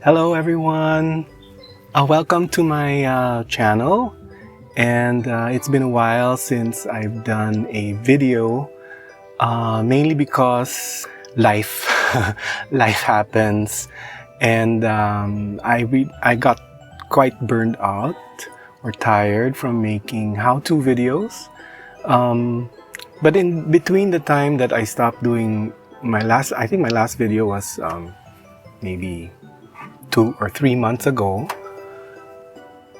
Hello everyone! Welcome to my channel, and it's been a while since I've done a video, mainly because life life happens, and I got quite burned out or tired from making how-to videos. But in between the time that I stopped doing I think my last video was maybe 2 or 3 months ago,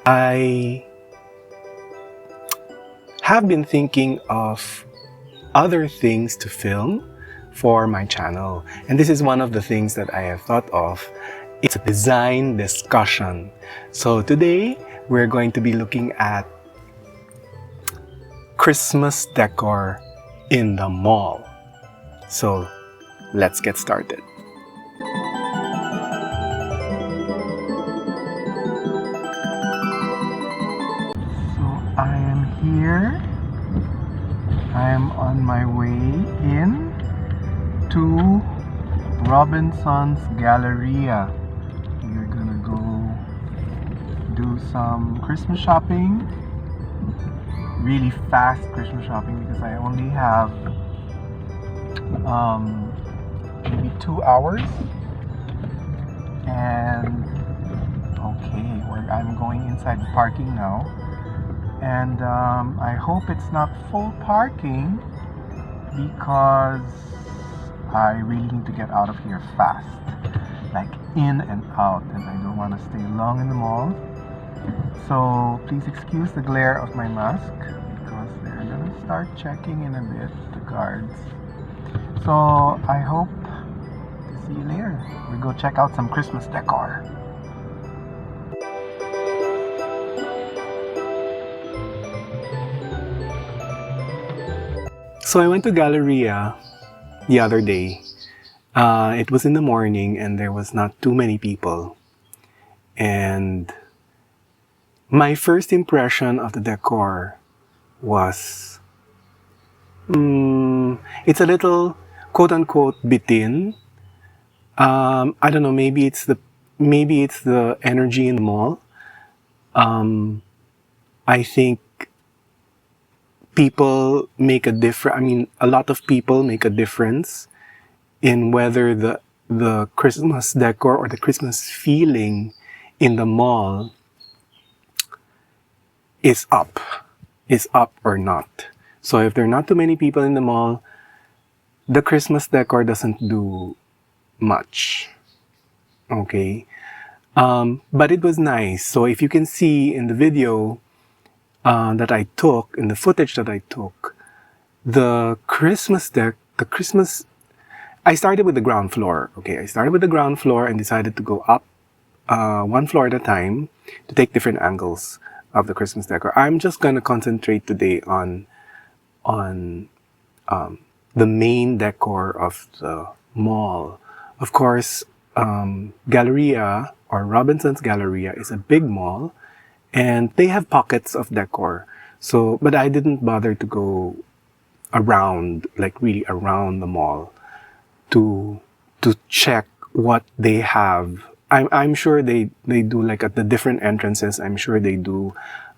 I have been thinking of other things to film for my channel. And this is one of the things that I have thought of. It's a design discussion. So today, we're going to be looking at Christmas decor in the mall. So let's get started. I am here. I am on my way in to Robinson's Galleria. We're gonna go do some Christmas shopping. Really fast Christmas shopping because I only have maybe 2 hours. And okay, I'm going inside the parking now. And I hope it's not full parking because I really need to get out of here fast, like in and out, and I don't want to stay long in the mall. So please excuse the glare of my mask because they're gonna start checking in a bit, the guards. So I hope to see you later. We go check out some Christmas decor. So I went to Galleria the other day. It was in the morning and there was not too many people. And my first impression of the decor was, it's a little quote-unquote bitin. I don't know, maybe it's the energy in the mall. I think people make a difference. I mean, a lot of people make a difference in whether the Christmas decor or the Christmas feeling in the mall is up or not. So if there are not too many people in the mall, the Christmas decor doesn't do much. Okay. But it was nice. So if you can see in the video that I took, in the footage that I took, the Christmas deck, I started with the ground floor. Okay, I started with the ground floor and decided to go up one floor at a time to take different angles of the Christmas decor. I'm just going to concentrate today on the main decor of the mall. Of course, Galleria or Robinson's Galleria is a big mall, and they have pockets of decor. So, but I didn't bother to go around, like really around the mall to check what they have. I'm sure they do, like at the different entrances. I'm sure they do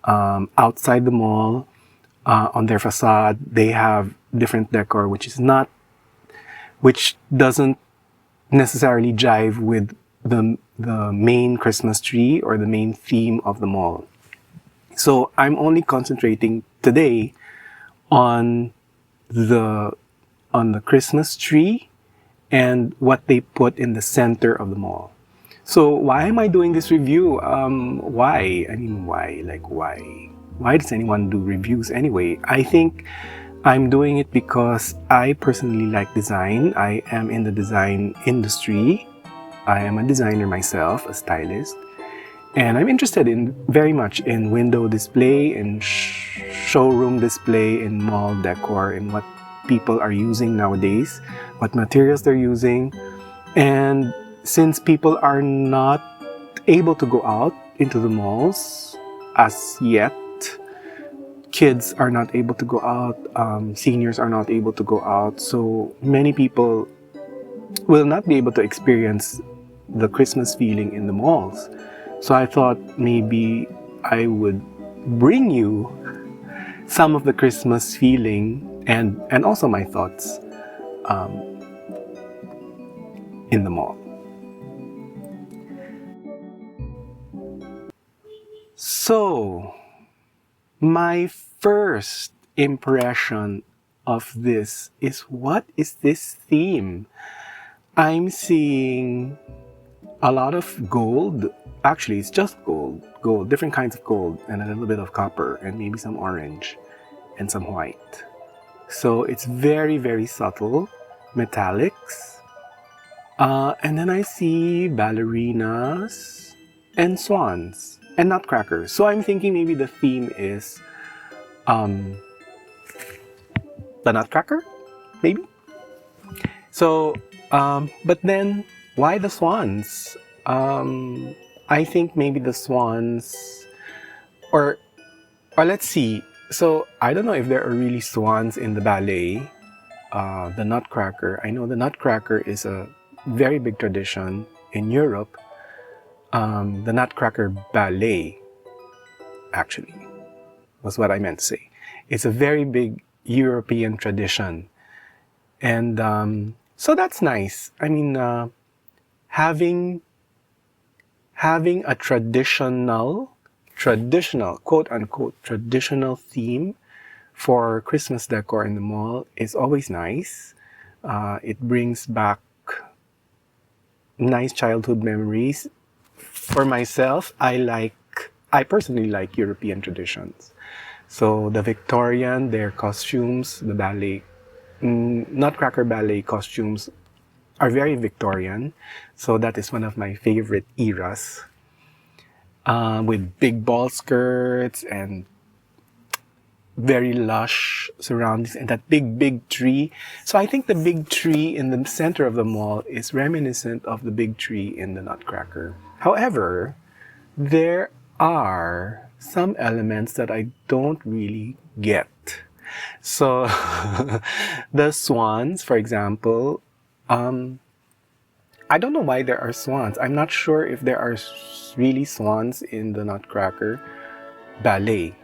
outside the mall, on their facade, they have different decor, which doesn't necessarily jive with the main Christmas tree or the main theme of the mall. So I'm only concentrating today on the Christmas tree and what they put in the center of the mall. So why am I doing this review? Why? I mean, why? Like, why? Why does anyone do reviews anyway? I think I'm doing it because I personally like design. I am in the design industry. I am a designer myself, a stylist. And I'm interested very much in window display, in showroom display, in mall decor, in what people are using nowadays, what materials they're using. And since people are not able to go out into the malls as yet, kids are not able to go out, seniors are not able to go out, so many people will not be able to experience the Christmas feeling in the malls. So I thought maybe I would bring you some of the Christmas feeling and also my thoughts in the mall. So, my first impression of this is, what is this theme? I'm seeing a lot of gold. Actually, it's just gold, different kinds of gold, and a little bit of copper, and maybe some orange, and some white. So it's very, very subtle, metallics. And then I see ballerinas and swans and nutcrackers. So I'm thinking maybe the theme is the nutcracker, maybe. So, but then why the swans? I think maybe the swans, or let's see. So I don't know if there are really swans in the ballet. The Nutcracker. I know the Nutcracker is a very big tradition in Europe. The Nutcracker Ballet, actually, was what I meant to say. It's a very big European tradition. And so that's nice. I mean, having a traditional, quote unquote, traditional theme for Christmas decor in the mall is always nice. It brings back nice childhood memories. For myself, I personally like European traditions. So the Victorian, their costumes, the ballet, Nutcracker ballet costumes are very Victorian. So that is one of my favorite eras. With big ball skirts and very lush surroundings and that big tree. So I think the big tree in the center of the mall is reminiscent of the big tree in the Nutcracker. However, there are some elements that I don't really get. So the swans, for example, I don't know why there are swans. I'm not sure if there are really swans in the Nutcracker ballet.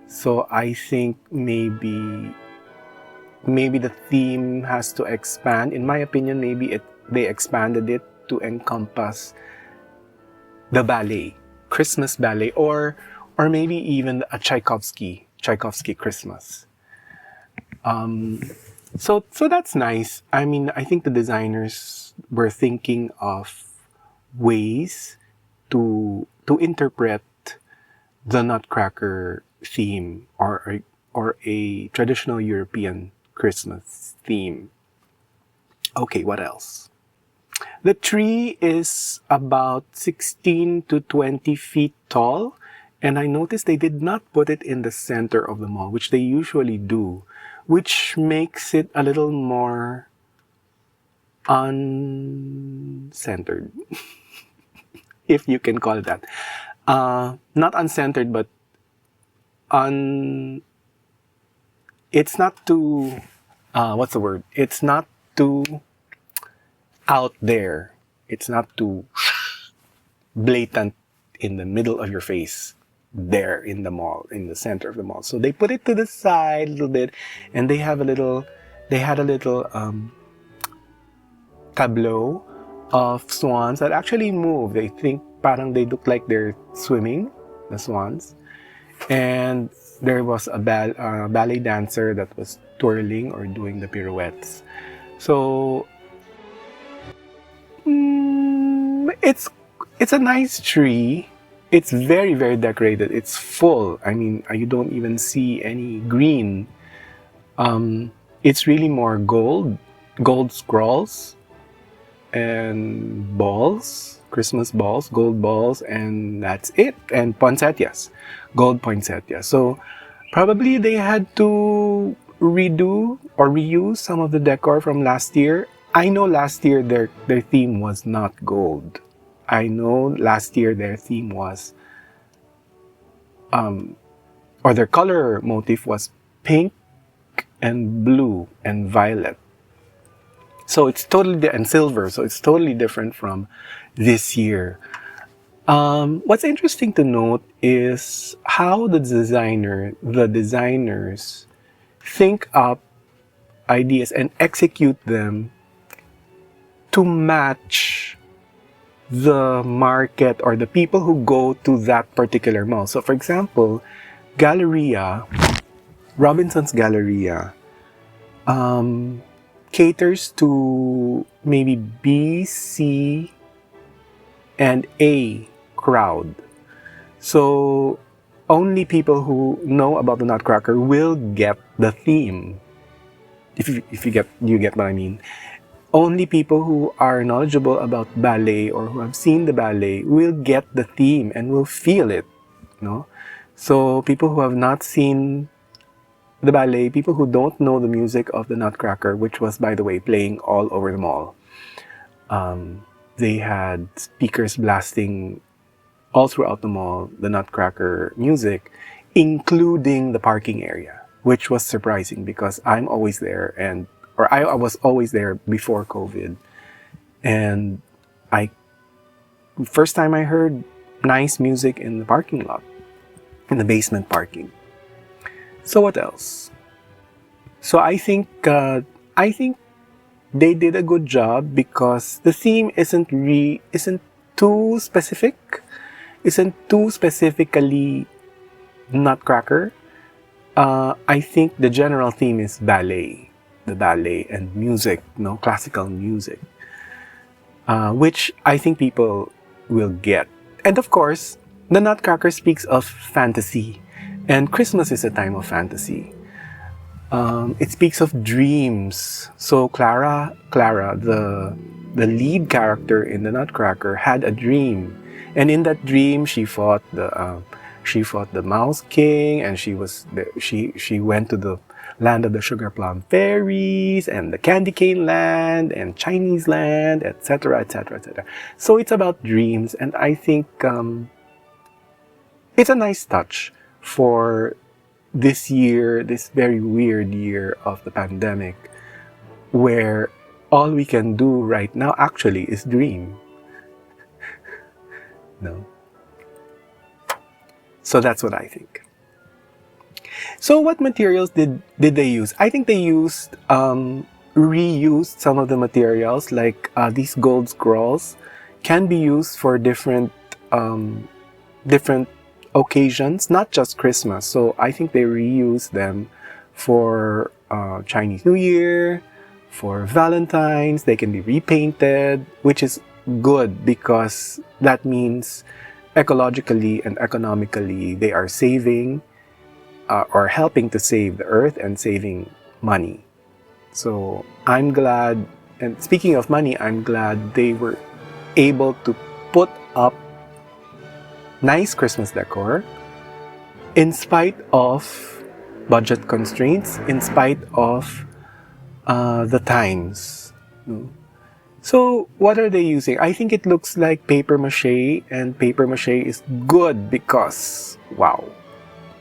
So I think maybe the theme has to expand. In my opinion, maybe they expanded it to encompass the ballet, Christmas ballet, or maybe even a Tchaikovsky Christmas. So that's nice. I mean, I think the designers were thinking of ways to interpret the Nutcracker theme or a traditional European Christmas theme. Okay, what else? The tree is about 16 to 20 feet tall, and I noticed they did not put it in the center of the mall, which they usually do, which makes it a little more uncentered, if you can call it that. Not uncentered, but it's not too, what's the word? It's not too out there. It's not too blatant in the middle of your face there in the mall, in the center of the mall. So they put it to the side a little bit, and they had a little tableau of swans that actually move. They think parang they look like they're swimming, the swans. And there was a ballet dancer that was twirling or doing the pirouettes. So it's a nice tree. It's very, very decorated. It's full. I mean, you don't even see any green. It's really more gold scrolls and balls, Christmas balls, gold balls, and that's it. And poinsettias, gold poinsettias. So probably they had to redo or reuse some of the decor from last year. I know last year their theme was not gold. I know last year their theme was, or their color motif was pink and blue and violet. So it's totally, and silver, so it's totally different from this year. What's interesting to note is how the designers think up ideas and execute them to match the market or the people who go to that particular mall. So for example, Galleria, Robinson's Galleria, caters to maybe B, C, and A crowd. So only people who know about the Nutcracker will get the theme. If you get what I mean. Only people who are knowledgeable about ballet or who have seen the ballet will get the theme and will feel it. No? So people who have not seen the ballet, people who don't know the music of the Nutcracker, which was, by the way, playing all over the mall. They had speakers blasting all throughout the mall the Nutcracker music, including the parking area, which was surprising because I'm always there, I was always there before COVID. And first time I heard nice music in the parking lot, in the basement parking. So what else? So I think they did a good job because the theme isn't too specific, isn't too specifically Nutcracker. I think the general theme is ballet, the ballet and music, classical music, which I think people will get. And of course, the Nutcracker speaks of fantasy, and Christmas is a time of fantasy. It speaks of dreams. So Clara, the lead character in the Nutcracker, had a dream, and in that dream, she fought the Mouse King, and she went to the land of the sugar plum fairies and the candy cane land and Chinese land, etc., etc., etc. So it's about dreams, and I think it's a nice touch for this year, this very weird year of the pandemic, where all we can do right now actually is dream. No. So that's what I think. So what materials did they use? I think they reused some of the materials, like these gold scrolls can be used for different occasions, not just Christmas. So I think they reuse them for Chinese New Year, for Valentine's. They can be repainted, which is good because that means ecologically and economically they are saving or helping to save the earth and saving money. So I'm glad, and speaking of money, I'm glad they were able to put up nice Christmas decor in spite of budget constraints, in spite of the times. So what are they using? I think it looks like paper mache, and paper mache is good because, wow,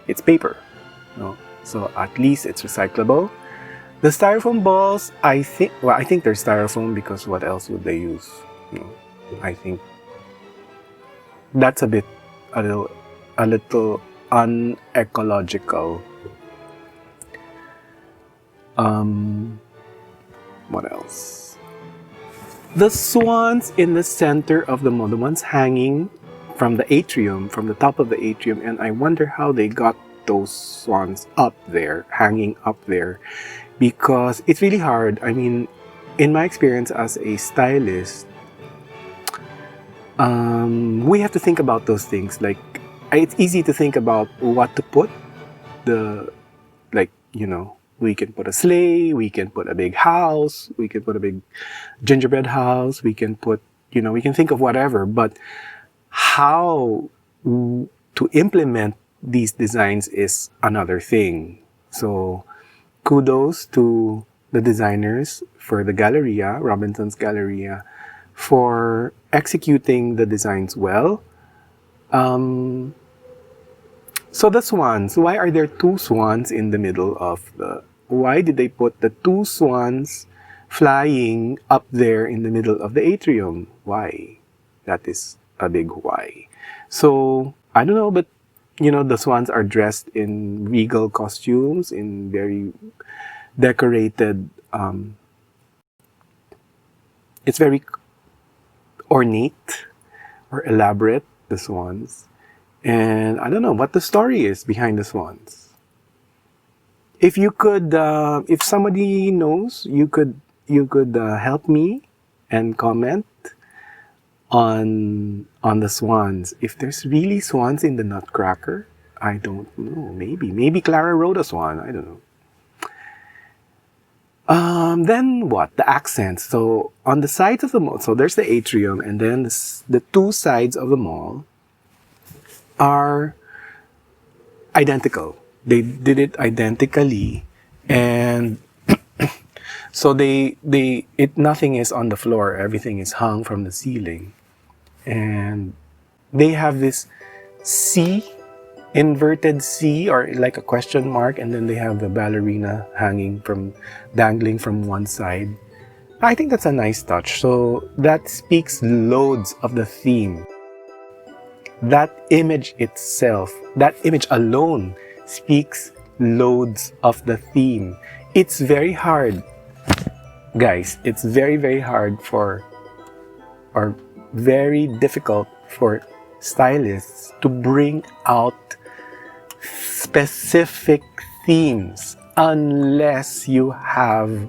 it's paper. So at least it's recyclable. The styrofoam balls, I think they're styrofoam because what else would they use? I think that's a little unecological. What else? The swans in the center of the mall, the ones hanging from the atrium, from the top of the atrium, and I wonder how they got those swans up there, hanging up there, because it's really hard. I mean, in my experience as a stylist, we have to think about those things. Like, it's easy to think about what to put. We can put a sleigh, we can put a big house, we can put a big gingerbread house, we can think of whatever, but how to implement these designs is another thing. So kudos to the designers for the Galleria, Robinson's Galleria, for executing the designs well. So the swans, why are there two swans in the middle of why did they put the two swans flying up there in the middle of the atrium. Why? That is a big why. So, I don't know, but the swans are dressed in regal costumes, in very decorated, it's very ornate or elaborate, the swans. And I don't know what the story is behind the swans. If you could, if somebody knows, you could help me and comment on the swans. If there's really swans in the Nutcracker, I don't know. Maybe Clara wrote a swan. I don't know. Then what? The accents. So on the sides of the mall, so there's the atrium, and then the two sides of the mall are identical. They did it identically, and so nothing is on the floor. Everything is hung from the ceiling, and they have this C, inverted C, or like a question mark, and then they have the ballerina dangling from one side. I think that's a nice touch. So that speaks loads of the theme. That image itself, that image alone speaks loads of the theme. It's very hard, guys. It's very, very hard or very difficult for stylists to bring out specific themes unless you have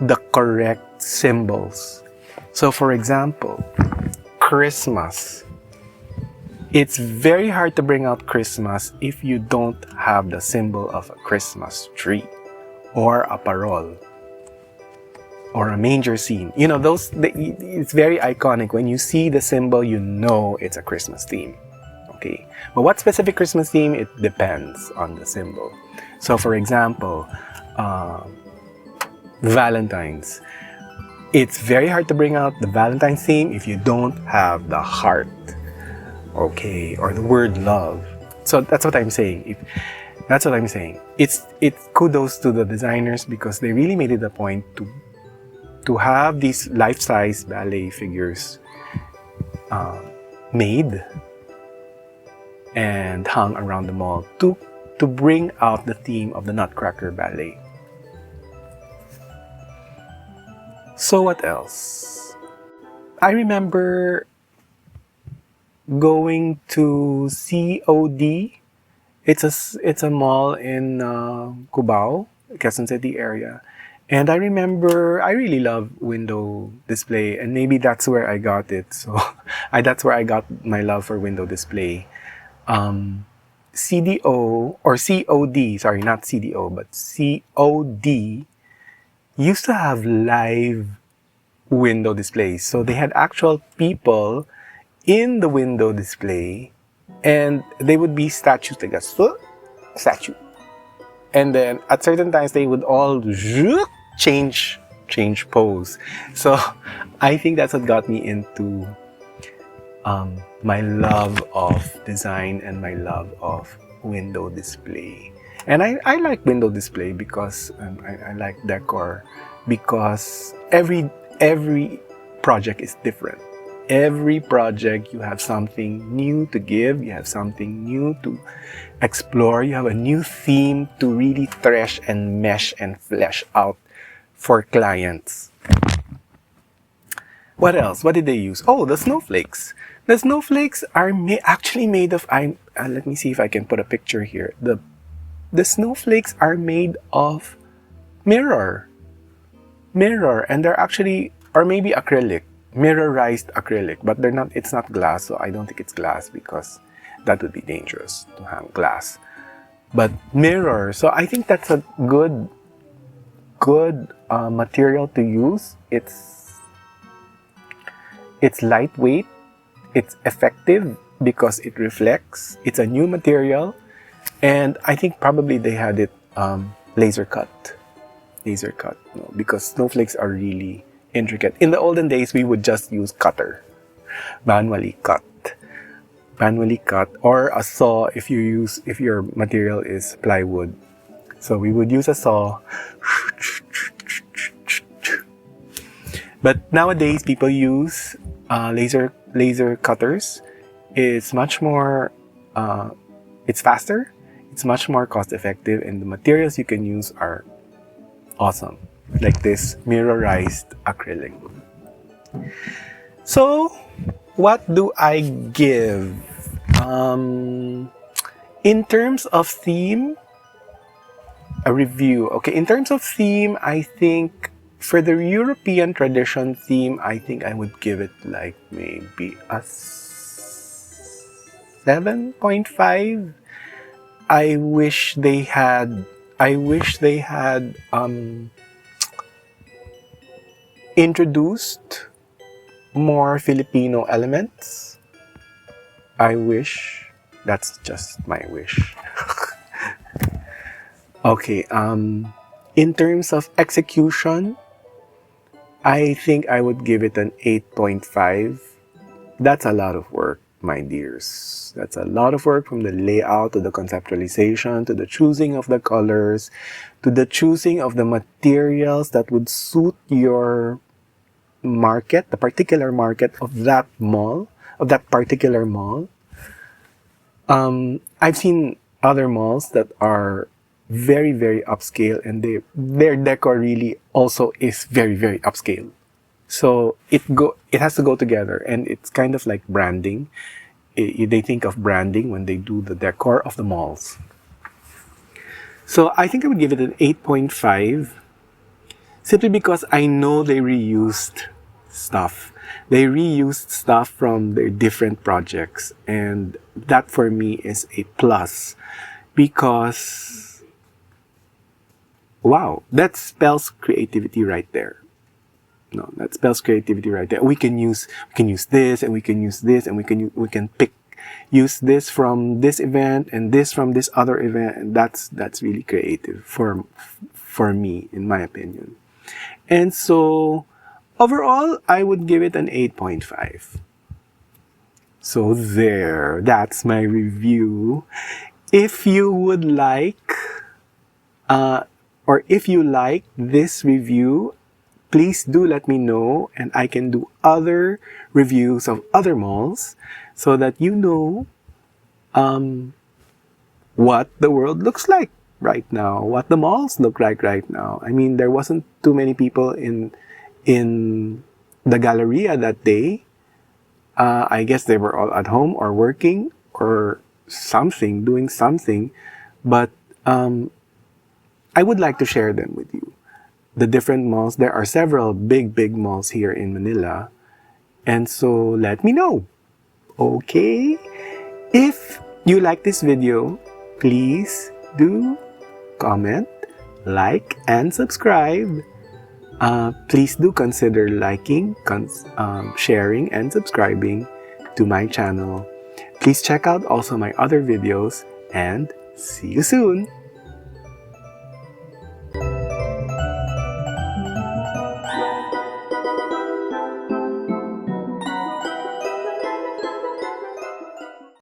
the correct symbols. So for example, Christmas. It's very hard to bring out Christmas if you don't have the symbol of a Christmas tree or a parole or a manger scene. It's very iconic. When you see the symbol, you know it's a Christmas theme. Okay. But what specific Christmas theme? It depends on the symbol. So for example, Valentine's. It's very hard to bring out the Valentine's theme if you don't have the heart. Okay, or the word love. So that's what I'm saying. It's kudos to the designers because they really made it a point to have these life-size ballet figures made and hung around the mall to bring out the theme of the Nutcracker Ballet. So what else? I remember going to COD. It's a mall in Cubao, Quezon City area. And I remember I really love window display, and maybe that's where I got it. So that's where I got my love for window display. CDO or COD, sorry, not CDO, but COD used to have live window displays. So they had actual people in the window display, and they would be statues, like a statue. And then at certain times they would all change pose. So I think that's what got me into my love of design and my love of window display. And I like window display because I like decor, because every project is different. Every project, you have something new to give, you have something new to explore, you have a new theme to really thresh and mesh and flesh out for clients. What else? What did they use? Oh, the snowflakes. The snowflakes are actually made of, let me see if I can put a picture here. The snowflakes are made of mirror, and they're actually, or maybe acrylic. Mirrorized acrylic, but they're not. It's not glass, so I don't think it's glass because that would be dangerous to hang glass. But mirror, so I think that's a good material to use. It's lightweight, it's effective because it reflects. It's a new material, and I think probably they had it laser cut, because snowflakes are really intricate. In the olden days, we would just use cutter, manually cut, or a saw if your material is plywood. So we would use a saw But nowadays, people use laser cutters. It's much more, it's faster, it's much more cost effective, and the materials you can use are awesome. Like this mirrorized acrylic. So, what do I give? In terms of theme, a review. Okay, in terms of theme, I think for the European tradition theme, I think I would give it like maybe a 7.5. I wish they had introduced more Filipino elements. I wish. That's just my wish. Okay, in terms of execution, I think I would give it an 8.5. That's a lot of work, my dears. That's a lot of work, from the layout to the conceptualization to the choosing of the colors to the choosing of the materials that would suit your market, the particular market of that mall, of that particular mall. I've seen other malls that are very, very upscale, and their decor really also is very, very upscale. So it has to go together, and it's kind of like branding. They think of branding when they do the decor of the malls. So I think I would give it an 8.5, simply because I know they reused stuff. They reused stuff from their different projects, and that for me is a plus, because wow, that spells creativity right there. No, that spells creativity right there. We can use this, and we can use this, and we can use this from this event and this from this other event, and that's really creative for me, in my opinion. And so overall, I would give it an 8.5. So there, that's my review. If you would like, or if you like this review, please do let me know, and I can do other reviews of other malls so that you know what the world looks like right now, what the malls look like right now. I mean, there wasn't too many people in the Galleria that day. I guess they were all at home or working or something, doing something, but I would like to share them with you. The different malls. There are several big malls here in Manila. And so let me know. Okay? If you like this video, please do comment, like, and subscribe. Please do consider liking, sharing, and subscribing to my channel. Please check out also my other videos, and see you soon.